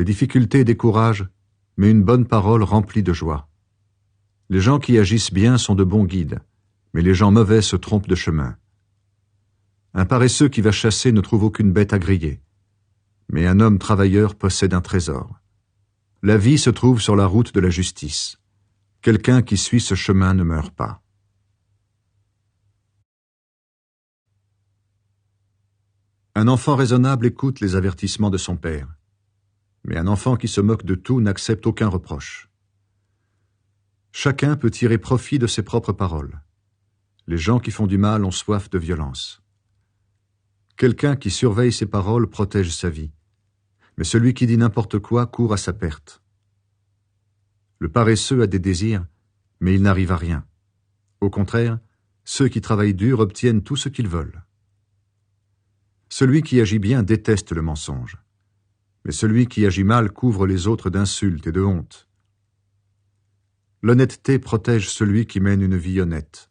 Les difficultés découragent, mais une bonne parole remplit de joie. Les gens qui agissent bien sont de bons guides, mais les gens mauvais se trompent de chemin. Un paresseux qui va chasser ne trouve aucune bête à griller, mais un homme travailleur possède un trésor. La vie se trouve sur la route de la justice. Quelqu'un qui suit ce chemin ne meurt pas. Un enfant raisonnable écoute les avertissements de son père, mais un enfant qui se moque de tout n'accepte aucun reproche. Chacun peut tirer profit de ses propres paroles. Les gens qui font du mal ont soif de violence. Quelqu'un qui surveille ses paroles protège sa vie, mais celui qui dit n'importe quoi court à sa perte. Le paresseux a des désirs, mais il n'arrive à rien. Au contraire, ceux qui travaillent dur obtiennent tout ce qu'ils veulent. Celui qui agit bien déteste le mensonge, mais celui qui agit mal couvre les autres d'insultes et de honte. L'honnêteté protège celui qui mène une vie honnête,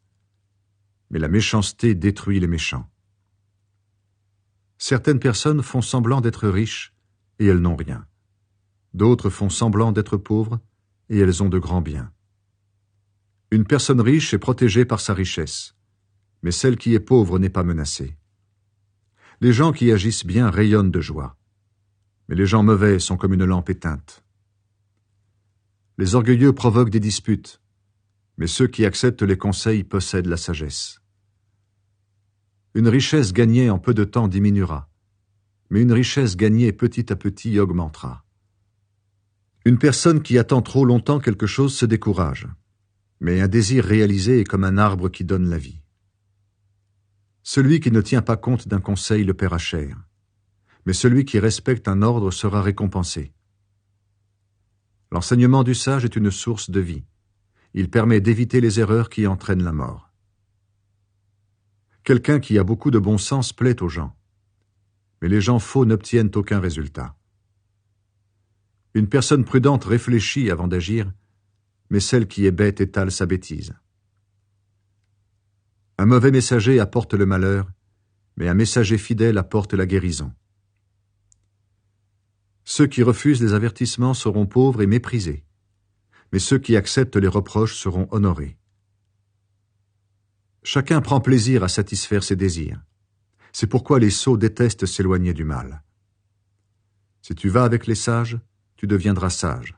mais la méchanceté détruit les méchants. Certaines personnes font semblant d'être riches et elles n'ont rien. D'autres font semblant d'être pauvres et elles ont de grands biens. Une personne riche est protégée par sa richesse, mais celle qui est pauvre n'est pas menacée. Les gens qui agissent bien rayonnent de joie, mais les gens mauvais sont comme une lampe éteinte. Les orgueilleux provoquent des disputes, mais ceux qui acceptent les conseils possèdent la sagesse. Une richesse gagnée en peu de temps diminuera, mais une richesse gagnée petit à petit augmentera. Une personne qui attend trop longtemps quelque chose se décourage, mais un désir réalisé est comme un arbre qui donne la vie. Celui qui ne tient pas compte d'un conseil le paiera cher, mais celui qui respecte un ordre sera récompensé. L'enseignement du sage est une source de vie. Il permet d'éviter les erreurs qui entraînent la mort. Quelqu'un qui a beaucoup de bon sens plaît aux gens, mais les gens faux n'obtiennent aucun résultat. Une personne prudente réfléchit avant d'agir, mais celle qui est bête étale sa bêtise. Un mauvais messager apporte le malheur, mais un messager fidèle apporte la guérison. Ceux qui refusent les avertissements seront pauvres et méprisés, mais ceux qui acceptent les reproches seront honorés. Chacun prend plaisir à satisfaire ses désirs. C'est pourquoi les sots détestent s'éloigner du mal. Si tu vas avec les sages, tu deviendras sage.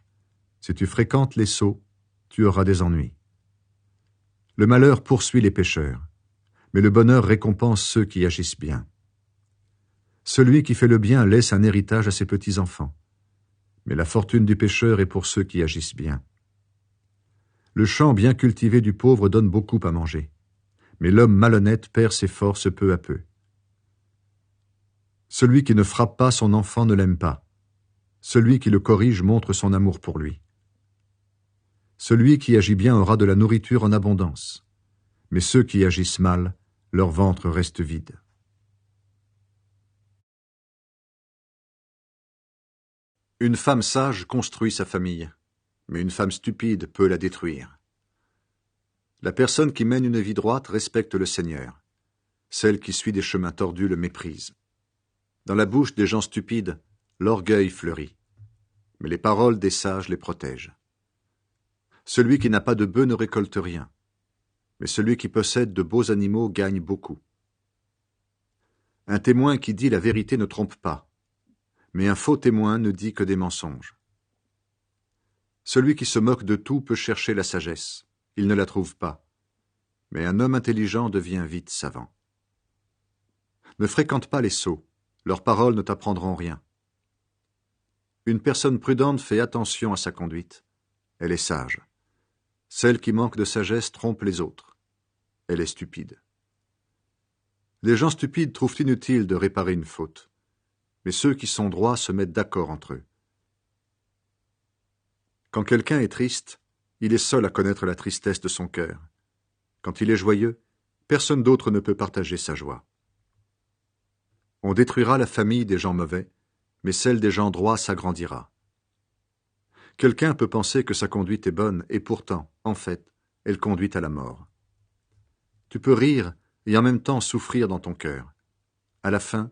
Si tu fréquentes les sots, tu auras des ennuis. Le malheur poursuit les pécheurs, mais le bonheur récompense ceux qui agissent bien. Celui qui fait le bien laisse un héritage à ses petits-enfants, mais la fortune du pécheur est pour ceux qui agissent bien. Le champ bien cultivé du pauvre donne beaucoup à manger, mais l'homme malhonnête perd ses forces peu à peu. Celui qui ne frappe pas son enfant ne l'aime pas. Celui qui le corrige montre son amour pour lui. Celui qui agit bien aura de la nourriture en abondance, mais ceux qui agissent mal, leur ventre reste vide. Une femme sage construit sa famille, mais une femme stupide peut la détruire. La personne qui mène une vie droite respecte le Seigneur. Celle qui suit des chemins tordus le méprise. Dans la bouche des gens stupides, l'orgueil fleurit, mais les paroles des sages les protègent. Celui qui n'a pas de bœufs ne récolte rien, mais celui qui possède de beaux animaux gagne beaucoup. Un témoin qui dit la vérité ne trompe pas, mais un faux témoin ne dit que des mensonges. Celui qui se moque de tout peut chercher la sagesse, il ne la trouve pas, mais un homme intelligent devient vite savant. Ne fréquente pas les sots, leurs paroles ne t'apprendront rien. Une personne prudente fait attention à sa conduite, elle est sage. Celle qui manque de sagesse trompe les autres, elle est stupide. Les gens stupides trouvent inutile de réparer une faute, mais ceux qui sont droits se mettent d'accord entre eux. Quand quelqu'un est triste, il est seul à connaître la tristesse de son cœur. Quand il est joyeux, personne d'autre ne peut partager sa joie. On détruira la famille des gens mauvais, mais celle des gens droits s'agrandira. Quelqu'un peut penser que sa conduite est bonne, et pourtant, en fait, elle conduit à la mort. Tu peux rire et en même temps souffrir dans ton cœur. À la fin,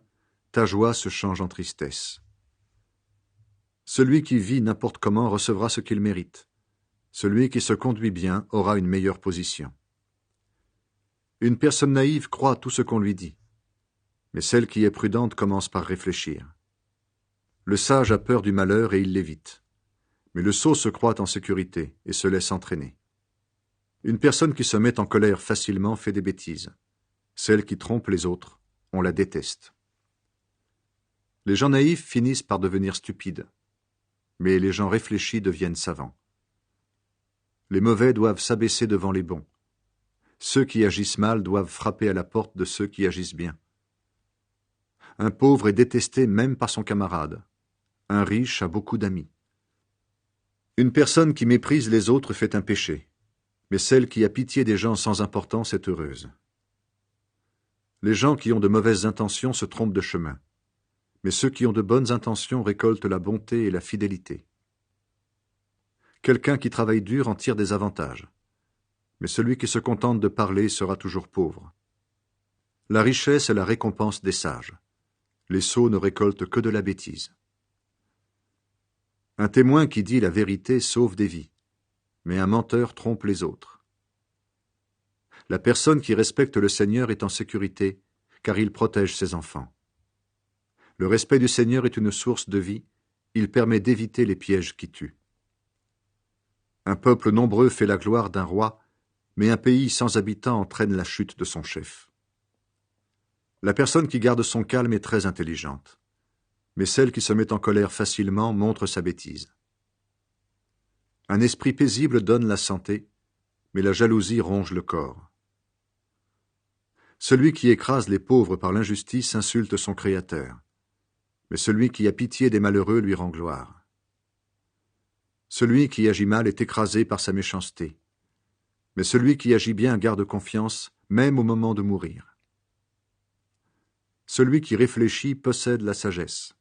ta joie se change en tristesse. Celui qui vit n'importe comment recevra ce qu'il mérite. Celui qui se conduit bien aura une meilleure position. Une personne naïve croit tout ce qu'on lui dit, mais celle qui est prudente commence par réfléchir. Le sage a peur du malheur et il l'évite, mais le sot se croit en sécurité et se laisse entraîner. Une personne qui se met en colère facilement fait des bêtises. Celle qui trompe les autres, on la déteste. Les gens naïfs finissent par devenir stupides, mais les gens réfléchis deviennent savants. Les mauvais doivent s'abaisser devant les bons. Ceux qui agissent mal doivent frapper à la porte de ceux qui agissent bien. Un pauvre est détesté même par son camarade. Un riche a beaucoup d'amis. Une personne qui méprise les autres fait un péché, mais celle qui a pitié des gens sans importance est heureuse. Les gens qui ont de mauvaises intentions se trompent de chemin, mais ceux qui ont de bonnes intentions récoltent la bonté et la fidélité. Quelqu'un qui travaille dur en tire des avantages, mais celui qui se contente de parler sera toujours pauvre. La richesse est la récompense des sages. Les sots ne récoltent que de la bêtise. Un témoin qui dit la vérité sauve des vies, mais un menteur trompe les autres. La personne qui respecte le Seigneur est en sécurité, car il protège ses enfants. Le respect du Seigneur est une source de vie, il permet d'éviter les pièges qui tuent. Un peuple nombreux fait la gloire d'un roi, mais un pays sans habitants entraîne la chute de son chef. La personne qui garde son calme est très intelligente, mais celle qui se met en colère facilement montre sa bêtise. Un esprit paisible donne la santé, mais la jalousie ronge le corps. Celui qui écrase les pauvres par l'injustice insulte son Créateur, mais celui qui a pitié des malheureux lui rend gloire. Celui qui agit mal est écrasé par sa méchanceté, mais celui qui agit bien garde confiance, même au moment de mourir. Celui qui réfléchit possède la sagesse,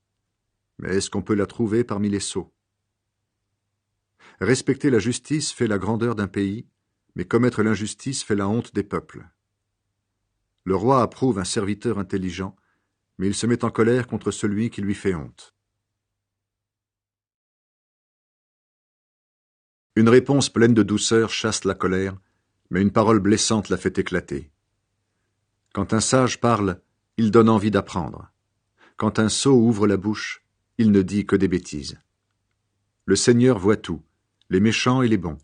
mais est-ce qu'on peut la trouver parmi les sots? Respecter la justice fait la grandeur d'un pays, mais commettre l'injustice fait la honte des peuples. Le roi approuve un serviteur intelligent, mais il se met en colère contre celui qui lui fait honte. Une réponse pleine de douceur chasse la colère, mais une parole blessante la fait éclater. Quand un sage parle, il donne envie d'apprendre. Quand un sot ouvre la bouche, il ne dit que des bêtises. Le Seigneur voit tout, les méchants et les bons.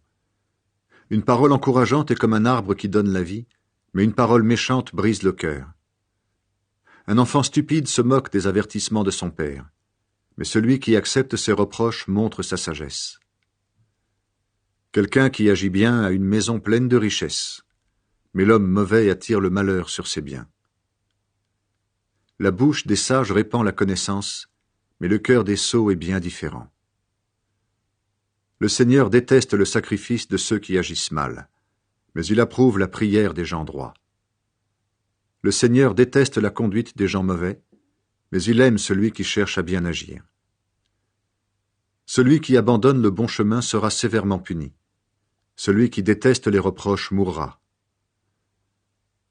Une parole encourageante est comme un arbre qui donne la vie, mais une parole méchante brise le cœur. Un enfant stupide se moque des avertissements de son père, mais celui qui accepte ses reproches montre sa sagesse. Quelqu'un qui agit bien a une maison pleine de richesses, mais l'homme mauvais attire le malheur sur ses biens. La bouche des sages répand la connaissance, mais le cœur des sots est bien différent. Le Seigneur déteste le sacrifice de ceux qui agissent mal, mais il approuve la prière des gens droits. Le Seigneur déteste la conduite des gens mauvais, mais il aime celui qui cherche à bien agir. Celui qui abandonne le bon chemin sera sévèrement puni. Celui qui déteste les reproches mourra.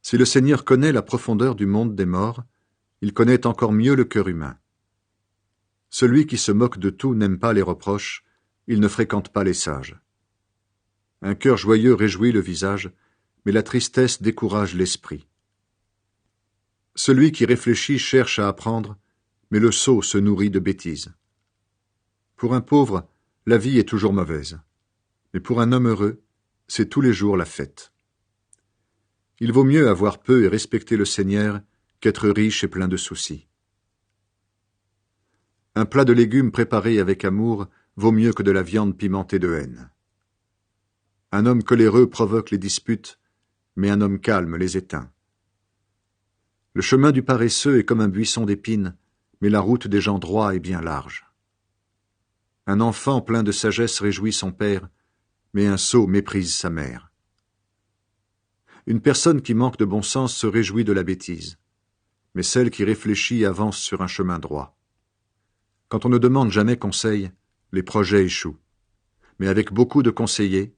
Si le Seigneur connaît la profondeur du monde des morts, il connaît encore mieux le cœur humain. Celui qui se moque de tout n'aime pas les reproches, il ne fréquente pas les sages. Un cœur joyeux réjouit le visage, mais la tristesse décourage l'esprit. Celui qui réfléchit cherche à apprendre, mais le sot se nourrit de bêtises. Pour un pauvre, la vie est toujours mauvaise, mais pour un homme heureux, c'est tous les jours la fête. Il vaut mieux avoir peu et respecter le Seigneur qu'être riche et plein de soucis. Un plat de légumes préparé avec amour vaut mieux que de la viande pimentée de haine. Un homme coléreux provoque les disputes, mais un homme calme les éteint. Le chemin du paresseux est comme un buisson d'épines, mais la route des gens droits est bien large. Un enfant plein de sagesse réjouit son père, mais un sot méprise sa mère. Une personne qui manque de bon sens se réjouit de la bêtise, mais celle qui réfléchit avance sur un chemin droit. Quand on ne demande jamais conseil, les projets échouent, mais avec beaucoup de conseillers,